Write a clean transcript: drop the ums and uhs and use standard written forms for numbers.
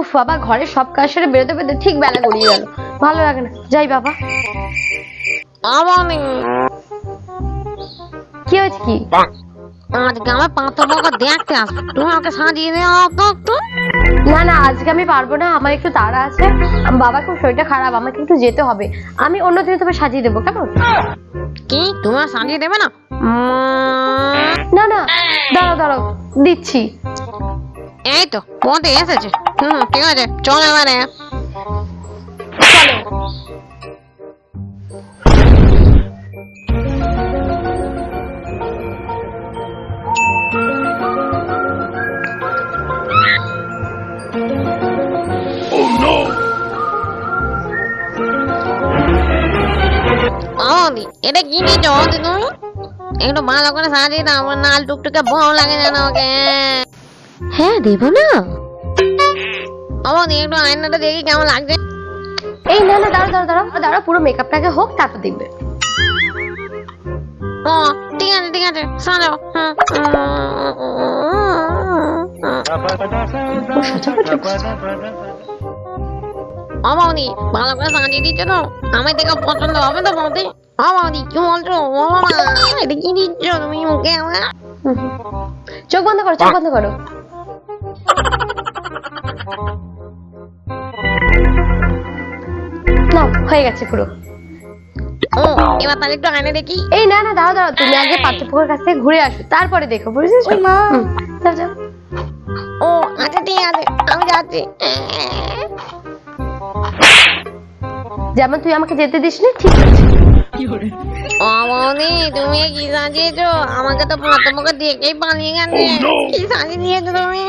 উফ বাবা, ঘরের সব কাজ সেরে বেরোতে বেরোতে ঠিক বেলা গড়িয়ে গেল, ভালো লাগে না। যাই বাবা। কি হয়েছে কি? আজকে আমার পাঁচটা দেখতে আসবে, তুমি আমাকে সাজিয়ে দেওয়া একটু। না না, আজকে আমি পারবো না, আমার একটু তাড়া আছে। বাবা খুব শরীরটা খারাপ, আমাকে একটু যেতে হবে। আমি অন্য দিনে তবে সাজিয়ে দেবো, কেমন? কি তুমি সাজিয়ে দেবে না? না না, দাঁড়াও দাঁড়াও, দিচ্ছি। এই তো পথে এসেছে। ঠিক আছে, চল এবারে। এটা কি নিয়েছো তুমি? একটু ভালো করে সাজিয়ে দাও, আমার নাল টুকটুকে বউ লাগে যেন ওকে। হ্যাঁ, দেবো না। অবধি একটু আয়নাটা দেখি কেমন লাগছে। এই না না, দাঁড়াও দাঁড়াও দাঁড়াও দাঁড়াও, পুরো মেকআপটাকে হোক, তারপর দেখবে। ও ঠিক আছে ঠিক আছে, সাজাও। বৌদি ভালো করে সাজিয়ে দিচ্ছ তো? আমার দেখে পছন্দ হবে তো বৌদি? বৌদি কি বলছো? এটা কি দিচ্ছ তুমি মুখে আমার? চোখ বন্ধ করো, চোখ বন্ধ করো। না, হয়ে গেছে পুরো। ও এবার তাহলে একটু আয়না দেখি। এই না না, দাঁড়াও দাঁড়াও, তুমি আগে পাত্রপুকুরের কাছ থেকে ঘুরে আসো, তারপরে দেখো, বুঝেছো? যাও যাও। ও আচ্ছা ঠিক আছে, আমি যাচ্ছি। যেমন তুই আমাকে যেতে দিস না, ঠিক আছে? ও বৌদি তুমি কি সাজিয়েছো? আমাকে তো পাত্রপুকুর দেখেই পালিয়ে গেছে। কি সাজিয়ে দিয়েছো তুমি?